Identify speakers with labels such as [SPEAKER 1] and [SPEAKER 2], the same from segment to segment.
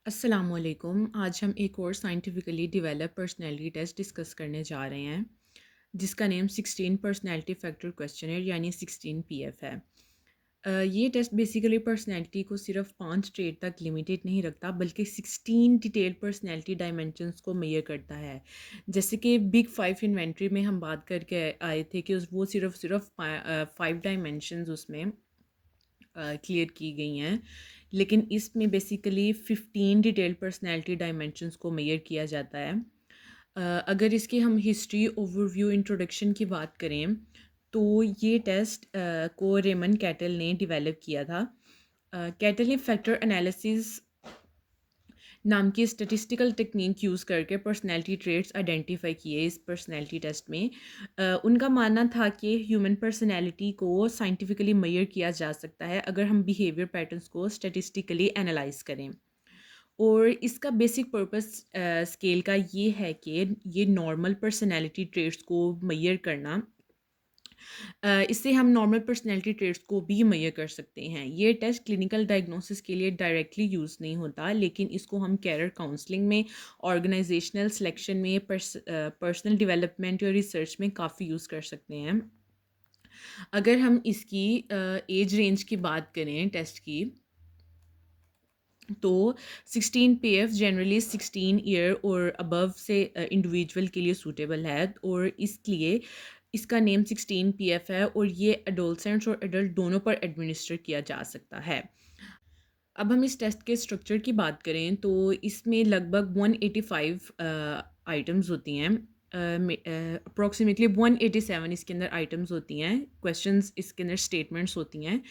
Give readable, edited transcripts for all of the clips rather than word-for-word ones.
[SPEAKER 1] अस्सलामुअलैकुम। आज हम एक और scientifically develop personality test discuss करने जा रहे हैं जिसका नेम 16 पर्सनैलिटी फैक्टर क्वेश्चनर यानी 16 पीएफ है। ये टेस्ट बेसिकली पर्सनैलिटी को सिर्फ 5 ट्रेट तक लिमिटेड नहीं रखता बल्कि 16 डिटेल्ड पर्सनैलिटी डायमेंशंस को मेजर करता है। जैसे कि बिग फाइव इन्वेंट्री में हम बात करके आए थे कि वो सिर्फ 5 डायमेंशंस उसमें क्लियर की गई हैं, लेकिन इसमें बेसिकली 15 डिटेल्ड पर्सनैलिटी डायमेंशंस को मेजर किया जाता है। अगर इसकी हम हिस्ट्री ओवरव्यू इंट्रोडक्शन की बात करें तो ये टेस्ट को रेमन कैटल ने डेवलप किया था। कैटल ने फैक्टर एनालिसिस नाम की स्टैटिस्टिकल टेक्निक यूज़ करके पर्सनैलिटी ट्रेट्स आइडेंटिफाई किए इस पर्सनैलिटी टेस्ट में। उनका मानना था कि ह्यूमन पर्सनैलिटी को साइंटिफिकली मेजर किया जा सकता है अगर हम बिहेवियर पैटर्न्स को स्टैटिस्टिकली एनालाइज करें। और इसका बेसिक पर्पस स्केल का ये है कि ये नॉर्मल पर्सनैलिटी ट्रेट्स को मेजर करना। इससे हम नॉर्मल पर्सनैलिटी ट्रेट्स को भी मेजर कर सकते हैं। ये टेस्ट क्लिनिकल डायग्नोसिस के लिए डायरेक्टली यूज़ नहीं होता, लेकिन इसको हम कैरियर काउंसलिंग में, ऑर्गेनाइजेशनल सिलेक्शन में, पर्सनल डेवलपमेंट या रिसर्च में काफ़ी यूज़ कर सकते हैं। अगर हम इसकी एज रेंज की बात करें टेस्ट की, तो 16 पीएफ जनरली 16 ईयर और अबव से इंडिविजुअल के लिए सूटेबल है और इसलिए इसका नेम 16 पीएफ है और ये एडोलसेंट्स और एडल्ट दोनों पर एडमिनिस्टर किया जा सकता है। अब हम इस टेस्ट के स्ट्रक्चर की बात करें तो इसमें लगभग 185 आइटम्स होती हैं। अप्रॉक्सीमेटली 187 इसके अंदर आइटम्स होती हैं, क्वेश्चंस इसके अंदर स्टेटमेंट्स होती हैं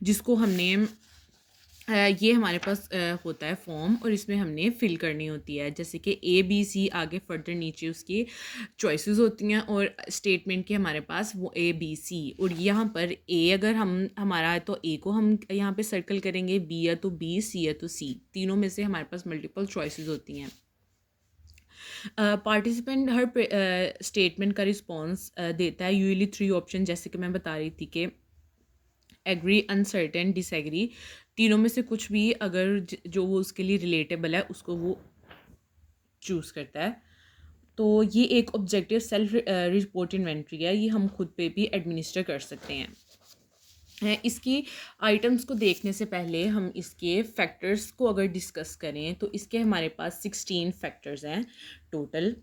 [SPEAKER 1] जिसको हमने ये हमारे पास होता है फॉर्म और इसमें हमने फिल करनी होती है। जैसे कि ए बी सी, आगे फर्दर नीचे उसकी चॉइसेस होती हैं और स्टेटमेंट के हमारे पास वो ए बी सी, और यहाँ पर ए अगर हम हमारा है तो ए को हम यहाँ पे सर्कल करेंगे, बी है तो बी, सी है तो सी, तीनों में से हमारे पास मल्टीपल चॉइसेस होती हैं। पार्टिसिपेंट हर स्टेटमेंट का रिस्पॉन्स देता है, यूजली 3 ऑप्शन, जैसे कि मैं बता रही थी कि एग्री, अनसर्टेन, डिसएग्री, तीनों में से कुछ भी अगर जो वो उसके लिए रिलेटेबल है उसको वो चूज़ करता है। तो ये एक ऑब्जेक्टिव सेल्फ रिपोर्ट इन्वेंट्री है, ये हम खुद पे भी एडमिनिस्टर कर सकते हैं। इसकी आइटम्स को देखने से पहले हम इसके फैक्टर्स को अगर डिस्कस करें तो इसके हमारे पास 16 फैक्टर्स हैं टोटल।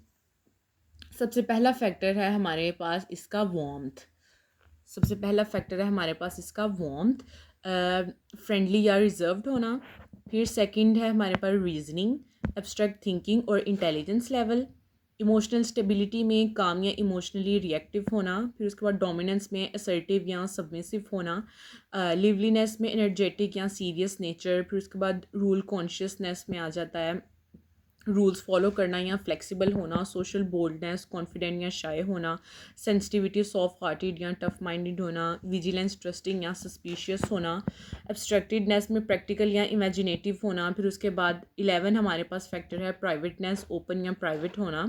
[SPEAKER 1] सबसे पहला फैक्टर है हमारे पास इसका वार्मथ। सबसे पहला फैक्टर है हमारे पास इसका वार्मथ, फ्रेंडली या रिजर्व्ड होना। फिर सेकंड है हमारे पास रीजनिंग, एब्स्ट्रैक्ट थिंकिंग और इंटेलिजेंस लेवल। इमोशनल स्टेबिलिटी में काम या इमोशनली रिएक्टिव होना। फिर उसके बाद डोमिनेंस में असर्टिव या सबमिसिव होना। लिवलीनेस में एनर्जेटिक या सीरियस नेचर। फिर उसके बाद रूल कॉन्शियसनेस में आ जाता है रूल्स फॉलो करना या फ्लेक्सिबल होना। सोशल बोल्डनेस, कॉन्फिडेंट या शाय होना। सेंसिटिविटी, सॉफ्ट हार्टेड या टफ माइंडेड होना। विजिलेंस, ट्रस्टिंग या सस्पिशियस होना। एब्स्ट्रैक्टेडनेस में प्रैक्टिकल या इमेजिनेटिव होना। फिर उसके बाद 11 हमारे पास फैक्टर है प्राइवेटनेस, ओपन या प्राइवेट होना।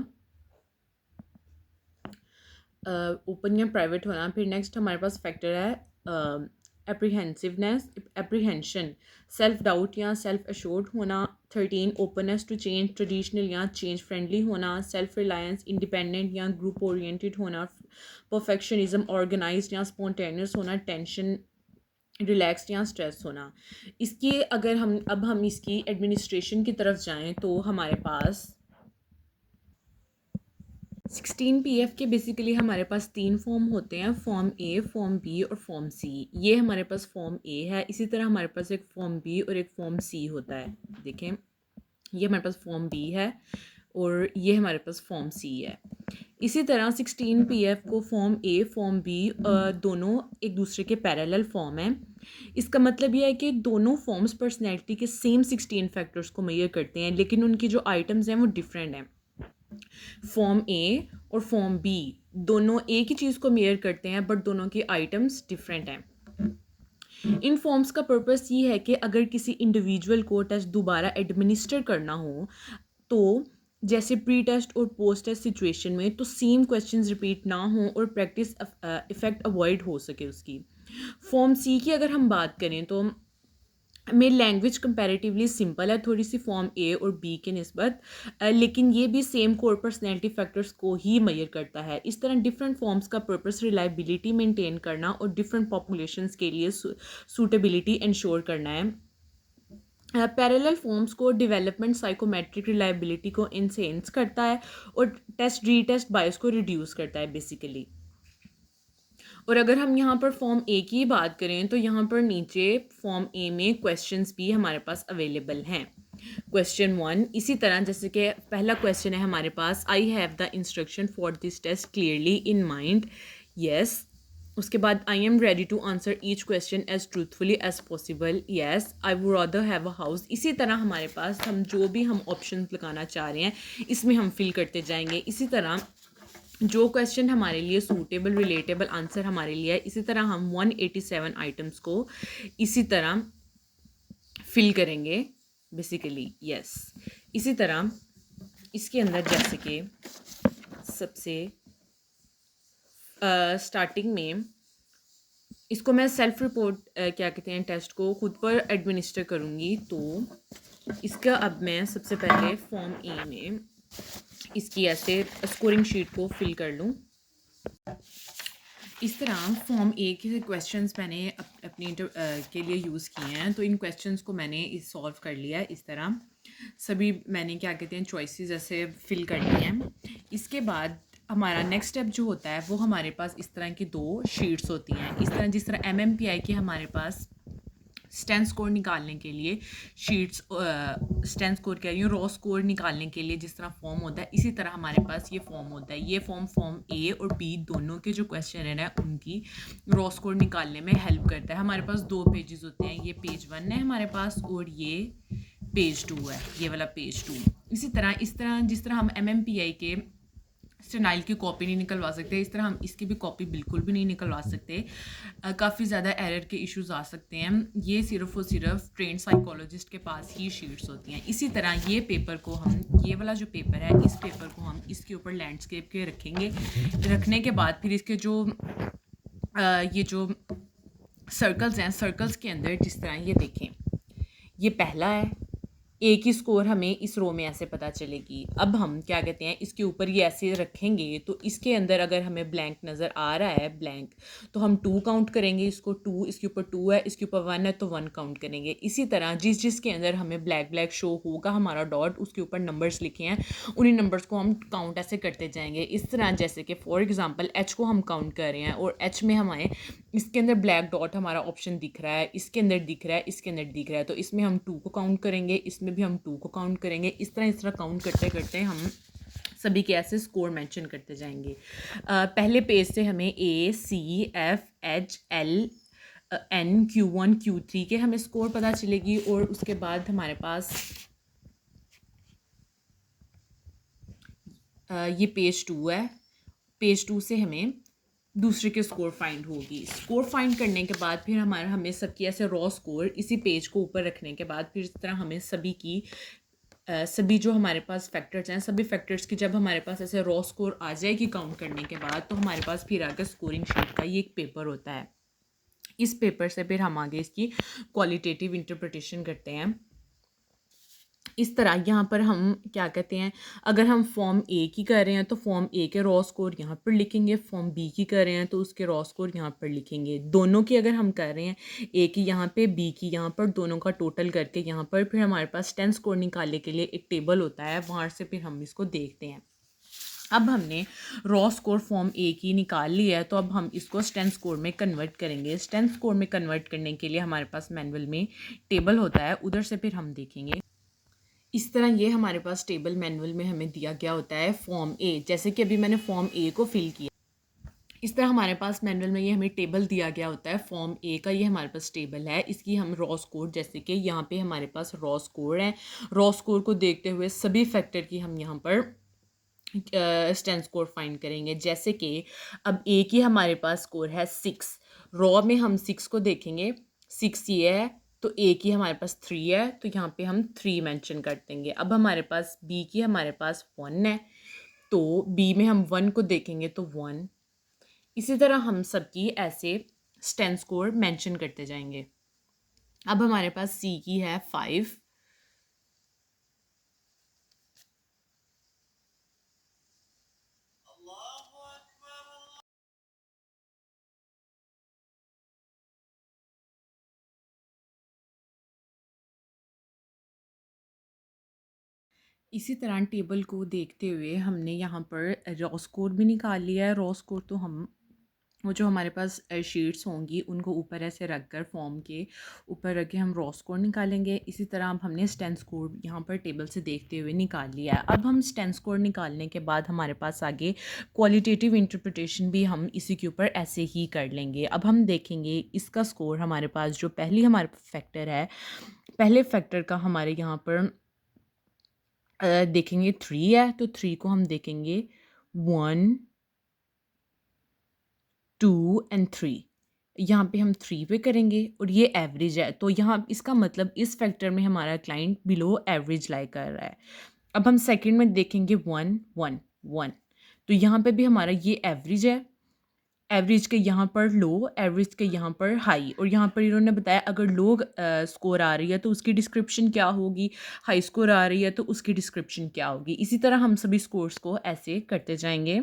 [SPEAKER 1] ओपन या प्राइवेट होना। फिर नेक्स्ट हमारे पास फैक्टर है एप्रीहेंसिवनेस, एप्रीहेंशन, सेल्फ डाउट या सेल्फ एश्योर्ड होना। 13 ओपननेस टू चेंज, ट्रेडिशनल या चेंज फ्रेंडली होना। सेल्फ रिलायंस, इंडिपेंडेंट या ग्रुप ओरिएंटेड होना। परफेक्शनिज्म, ऑर्गेनाइज्ड या स्पॉन्टेनियस होना। टेंशन, रिलैक्स्ड या स्ट्रेस होना। इसकी अगर हम इसकी एडमिनिस्ट्रेशन की तरफ जाएं तो हमारे पास 16 पीएफ के बेसिकली हमारे पास 3 फॉर्म होते हैं, फॉर्म ए, फॉर्म बी और फॉर्म सी। ये हमारे पास फॉर्म ए है। इसी तरह हमारे पास एक फॉर्म बी और एक फॉर्म सी होता है। देखें, ये हमारे पास फॉर्म बी है और ये हमारे पास फॉर्म सी है। इसी तरह 16 पीएफ को फॉर्म ए, फॉर्म बी दोनों एक दूसरे के पैरेलल फॉर्म है। इसका मतलब यह है कि दोनों फॉर्म्स पर्सनैलिटी के सेम 16 फैक्टर्स को मेजर करते हैं, लेकिन उनकी जो आइटम्स हैं वो डिफरेंट हैं। फॉर्म ए और फॉर्म बी दोनों एक ही चीज़ को मेजर करते हैं बट दोनों की आइटम्स डिफरेंट हैं। इन फॉर्म्स का पर्पस ये है कि अगर किसी इंडिविजुअल को टेस्ट दोबारा एडमिनिस्टर करना हो तो जैसे प्री टेस्ट और पोस्ट टेस्ट सिचुएशन में तो सेम क्वेश्चंस रिपीट ना हो और प्रैक्टिस इफेक्ट अवॉइड हो सके उसकी। फॉर्म सी की अगर हम बात करें तो मेरी लैंग्वेज कंपैरेटिवली सिंपल है थोड़ी सी फॉर्म ए और बी के निस्बत, लेकिन ये भी सेम कोर पर्सनैलिटी फैक्टर्स को ही मेजर करता है। इस तरह डिफरेंट फॉर्म्स का पर्पस रिलायबिलिटी मेंटेन करना और डिफरेंट पॉपुलेशंस के लिए सूटेबिलिटी इंश्योर करना है। पैरेलल फॉर्म्स को डेवलपमेंट साइकोमेट्रिक रिलायबिलिटी को इनसेंस करता है और टेस्ट रीटेस्ट बायस को रिड्यूस करता है बेसिकली। और अगर हम यहाँ पर फॉर्म ए की बात करें तो यहाँ पर नीचे फॉर्म ए में क्वेश्चंस भी हमारे पास अवेलेबल हैं। क्वेश्चन 1 इसी तरह जैसे कि पहला क्वेश्चन है हमारे पास, I have the instruction for this test clearly in mind, yes. उसके बाद I am ready to answer each question as truthfully as possible, yes. I would rather have a house. इसी तरह हमारे पास हम जो भी हम ऑप्शन लगाना चाह रहे हैं इसमें हम फिल करते जाएंगे। इसी तरह जो क्वेश्चन हमारे लिए सूटेबल रिलेटेबल आंसर हमारे लिए है, इसी तरह हम 187 आइटम्स को इसी तरह फिल करेंगे बेसिकली, यस। इसी तरह इसके अंदर जैसे कि सबसे स्टार्टिंग में इसको मैं सेल्फ रिपोर्ट क्या कहते हैं टेस्ट को खुद पर एडमिनिस्टर करूँगी। तो इसका अब मैं सबसे पहले फॉर्म ए में इसकी ऐसे स्कोरिंग शीट को फिल कर लूँ। इस तरह फॉर्म ए के क्वेश्चंस मैंने अपनी के लिए यूज़ किए हैं। तो इन क्वेश्चंस को मैंने सॉल्व कर लिया है। इस तरह सभी मैंने क्या कहते हैं चॉइसेस ऐसे फिल करनी हैं। इसके बाद हमारा नेक्स्ट स्टेप जो होता है वो हमारे पास इस तरह की 2 शीट्स होती हैं। इस तरह जिस तरह MMPI के हमारे पास स्टैंड स्कोर निकालने के लिए शीट्स, स्टैंड स्कोर कह रही हूँ, रॉ स्कोर निकालने के लिए जिस तरह फॉर्म होता है इसी तरह हमारे पास ये फॉर्म होता है। ये फॉर्म ए और बी दोनों के जो क्वेश्चन है उनकी रॉ स्कोर निकालने में हेल्प करता है। हमारे पास 2 पेजेस होते हैं, ये पेज 1 है हमारे पास और ये पेज 2 है, ये वाला पेज 2। इसी तरह जिस तरह हम MMPI के स्टेनाइल की कॉपी नहीं निकलवा सकते, इस तरह हम इसकी भी कॉपी बिल्कुल भी नहीं निकलवा सकते। काफ़ी ज़्यादा एरर के इश्यूज आ सकते हैं। ये सिर्फ और सिर्फ ट्रेंड साइकोलॉजिस्ट के पास ही शीट्स होती हैं। इसी तरह ये पेपर को हम, ये वाला जो पेपर है इस पेपर को हम इसके ऊपर लैंडस्केप के रखेंगे। रखने के बाद फिर इसके जो ये जो सर्कल्स हैं, सर्कल्स के अंदर जिस तरह ये देखें, ये पहला है, ए की स्कोर हमें इस रो में ऐसे पता चलेगी। अब हम क्या कहते हैं इसके ऊपर ये ऐसे रखेंगे तो इसके अंदर अगर हमें ब्लैंक नज़र आ रहा है ब्लैंक, तो हम 2 काउंट करेंगे इसको, 2 इसके ऊपर 2 है, इसके ऊपर 1 है तो 1 काउंट करेंगे। इसी तरह जिसके अंदर हमें ब्लैक शो होगा हमारा डॉट, उसके ऊपर नंबर्स लिखे हैं, उन्हीं नंबर्स को हम काउंट ऐसे करते जाएंगे। इस तरह जैसे कि फॉर एग्जाम्पल H को हम काउंट कर रहे हैं और H में हमारे इसके अंदर ब्लैक डॉट हमारा ऑप्शन दिख रहा है, इसके अंदर दिख रहा है, इसके अंदर दिख रहा है, तो इसमें हम 2 को काउंट करेंगे, इसमें भी हम 2 को काउंट करेंगे। इस तरह काउंट करते करते हम सभी के ऐसे स्कोर मेंशन करते जाएंगे। पहले पेज से हमें ACFHL N Q1 Q3 के हमें स्कोर पता चलेगी और उसके बाद हमारे पास ये पेज 2 है, पेज 2 से हमें दूसरे के स्कोर फाइंड होगी। स्कोर फाइंड करने के बाद फिर हमें सबकी ऐसे रॉ स्कोर इसी पेज को ऊपर रखने के बाद फिर इस तरह हमें सभी जो हमारे पास फैक्टर्स हैं, सभी फैक्टर्स की जब हमारे पास ऐसे रॉ स्कोर आ जाएगी काउंट करने के बाद, तो हमारे पास फिर आगे स्कोरिंग शीट का ये एक पेपर होता है। इस पेपर से फिर हम आगे इसकी क्वालिटेटिव इंटरप्रिटेशन करते हैं। इस तरह यहाँ पर हम क्या कहते हैं, अगर हम फॉर्म ए की कर रहे हैं तो फॉर्म ए के रॉ स्कोर यहाँ पर लिखेंगे, फॉर्म बी की कर रहे हैं तो उसके रॉ स्कोर यहाँ पर लिखेंगे। दोनों की अगर हम कर रहे हैं, ए की यहाँ पे बी की यहाँ पर, दोनों का टोटल करके यहाँ पर फिर हमारे पास 10 स्कोर निकालने के लिए एक टेबल होता है, वहाँ से फिर हम इसको देखते हैं। अब हमने रॉ स्कोर फॉर्म ए की निकाल लिया है तो अब हम इसको स्टैंड स्कोर में कन्वर्ट करेंगे। स्टैंड स्कोर में कन्वर्ट करने के लिए हमारे पास मैनुअल में टेबल होता है, उधर से फिर हम देखेंगे। इस तरह ये हमारे पास टेबल मैनुअल में हमें दिया गया होता है फॉर्म ए, जैसे कि अभी मैंने फॉर्म ए को फिल किया। इस तरह हमारे पास मैनुअल में ये हमें टेबल दिया गया होता है फॉर्म ए का, ये हमारे पास टेबल है। इसकी हम रॉ स्कोर, जैसे कि यहाँ पे हमारे पास रॉ स्कोर है, रॉ स्कोर को देखते हुए सभी फैक्टर की हम यहाँ पर स्टैंड स्कोर फाइंड करेंगे। जैसे कि अब ए की हमारे पास स्कोर है 6, रॉ में हम 6 को देखेंगे, 6 ये है तो ए की हमारे पास 3 है तो यहाँ पे हम 3 मेंशन कर देंगे। अब हमारे पास बी की हमारे पास 1 है तो बी में हम 1 को देखेंगे तो 1। इसी तरह हम सबकी ऐसे स्टैंड स्कोर मेंशन करते जाएंगे। अब हमारे पास सी की है 5। इसी तरह टेबल को देखते हुए हमने यहाँ पर रॉ स्कोर भी निकाल लिया है। रॉ स्कोर तो हम वो जो हमारे पास शीट्स होंगी उनको ऊपर ऐसे रख कर फॉर्म के ऊपर रख के हम रॉ स्कोर निकालेंगे। इसी तरह अब हमने स्टैन स्कोर यहाँ पर टेबल से देखते हुए निकाल लिया है। अब हम स्टैन स्कोर निकालने के बाद हमारे पास आगे क्वालिटेटिव इंटरप्रिटेशन भी हम इसी के ऊपर ऐसे ही कर लेंगे। अब हम देखेंगे इसका स्कोर हमारे पास जो पहली हमारे फैक्टर है, पहले फैक्टर का हमारे यहाँ पर देखेंगे 3 है, तो 3 को हम देखेंगे 1 2 एंड 3। यहाँ पे हम 3 पे करेंगे और ये एवरेज है, तो यहाँ इसका मतलब इस फैक्टर में हमारा क्लाइंट बिलो एवरेज लाई कर रहा है। अब हम सेकंड में देखेंगे 1 1 1, तो यहाँ पे भी हमारा ये एवरेज है। एवरेज के यहाँ पर लो, एवरेज के यहाँ पर हाई, और यहाँ पर इन्होंने बताया अगर लो स्कोर आ रही है तो उसकी डिस्क्रिप्शन क्या होगी, हाई स्कोर आ रही है तो उसकी डिस्क्रिप्शन क्या होगी। इसी तरह हम सभी स्कोर्स को ऐसे करते जाएंगे।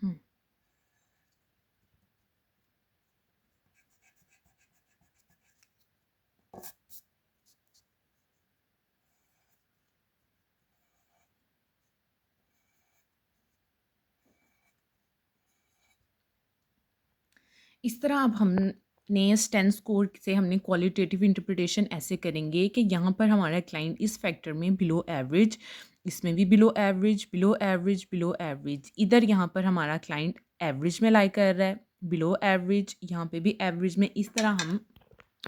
[SPEAKER 1] हम्म। इस तरह अब हमने स्टैन स्कोर से हमने क्वालिटेटिव इंटरप्रिटेशन ऐसे करेंगे कि यहाँ पर हमारा क्लाइंट इस फैक्टर में बिलो एवरेज, इसमें भी below average, below average, below average, इधर यहाँ पर हमारा क्लाइंट एवरेज में लाई कर रहा है, बिलो एवरेज, यहाँ पे भी एवरेज में। इस तरह हम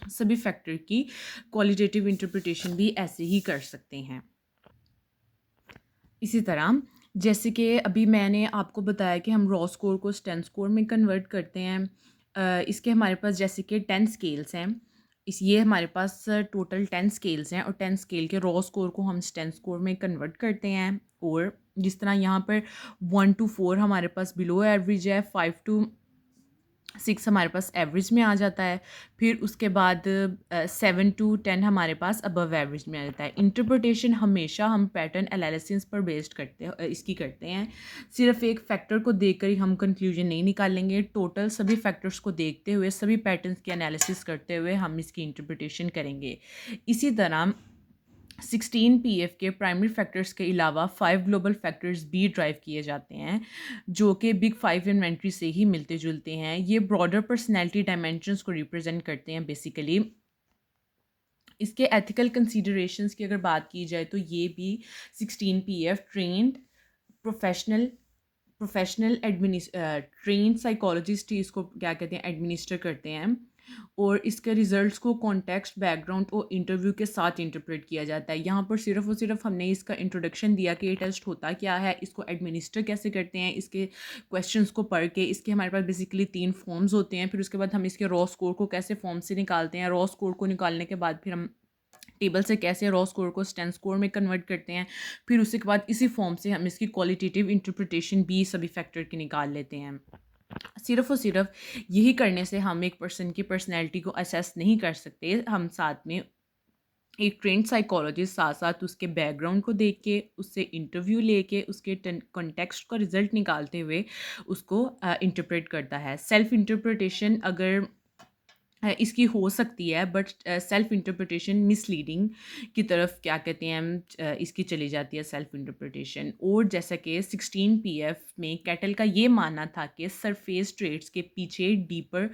[SPEAKER 1] सभी फैक्टर की क्वालिटेटिव इंटरप्रिटेशन भी ऐसे ही कर सकते हैं। इसी तरह जैसे कि अभी मैंने आपको बताया कि हम रॉ स्कोर को स्टैन स्कोर में कन्वर्ट करते हैं। इसके हमारे पास जैसे कि 10 स्केल्स हैं, इस ये हमारे पास टोटल 10 स्केल्स हैं और 10 स्केल के रॉ स्कोर को हम स्टैन स्कोर में कन्वर्ट करते हैं। और जिस तरह यहाँ पर 1 to 4 हमारे पास बिलो एवरेज है, 5 to 6 हमारे पास एवरेज में आ जाता है, फिर उसके बाद 7 to 10 हमारे पास अबव एवरेज में आ जाता है। इंटरप्रिटेशन हमेशा हम पैटर्न एनालिसिस पर बेस्ड करते हैं, इसकी करते हैं। सिर्फ एक फैक्टर को देखकर ही हम कंक्लूजन नहीं निकालेंगे, टोटल सभी फैक्टर्स को देखते हुए सभी पैटर्न्स की एनालिसिस करते हुए हम इसकी इंटरप्रिटेशन करेंगे। इसी तरह 16 पीएफ के प्राइमरी फैक्टर्स के अलावा 5 ग्लोबल फैक्टर्स भी ड्राइव किए जाते हैं जो कि बिग 5 इन्वेंट्री से ही मिलते जुलते हैं। ये ब्रॉडर पर्सनैलिटी डायमेंशंस को रिप्रेजेंट करते हैं बेसिकली। इसके एथिकल कंसीडरेशंस की अगर बात की जाए तो ये भी 16 PF trained professional professional train psychologist ही इसको क्या कहते हैं एडमिनिस्टर करते हैं, और इसके रिजल्ट्स को कॉन्टेक्स्ट बैकग्राउंड और इंटरव्यू के साथ इंटरप्रेट किया जाता है। यहाँ पर सिर्फ और सिर्फ हमने इसका इंट्रोडक्शन दिया कि ये टेस्ट होता क्या है, इसको एडमिनिस्टर कैसे करते हैं, इसके क्वेश्चंस को पढ़ के। इसके हमारे पास बेसिकली 3 फॉर्म्स होते हैं, फिर उसके बाद हम इसके रॉ स्कोर को कैसे फॉर्म से निकालते हैं, रॉ स्कोर को निकालने के बाद फिर हम टेबल से कैसे रॉ स्कोर को स्टैन स्कोर में कन्वर्ट करते हैं, फिर उसके बाद इसी फॉर्म से हम इसकी क्वालिटेटिव इंटरप्रिटेशन भी सभी फैक्टर की निकाल लेते हैं। सिर्फ और सिर्फ यही करने से हम एक पर्सन की पर्सनैलिटी को असेस नहीं कर सकते, हम साथ में एक ट्रेंड साइकोलॉजिस्ट साथ साथ उसके बैकग्राउंड को देख के, उससे इंटरव्यू लेके, उसके कॉन्टेक्स्ट का रिजल्ट निकालते हुए उसको इंटरप्रेट करता है। सेल्फ इंटरप्रिटेशन अगर इसकी हो सकती है, बट सेल्फ इंटरप्रिटेशन मिसलीडिंग की तरफ क्या कहते हैं हम इसकी चली जाती है सेल्फ इंटरप्रिटेशन। और जैसा कि 16 पीएफ में कैटल का ये मानना था कि सरफेस ट्रेट्स के पीछे डीपर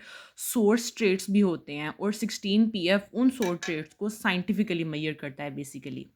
[SPEAKER 1] सोर्स ट्रेट्स भी होते हैं, और 16 पीएफ उन सोर्स ट्रेट्स को साइंटिफिकली मेजर करता है बेसिकली।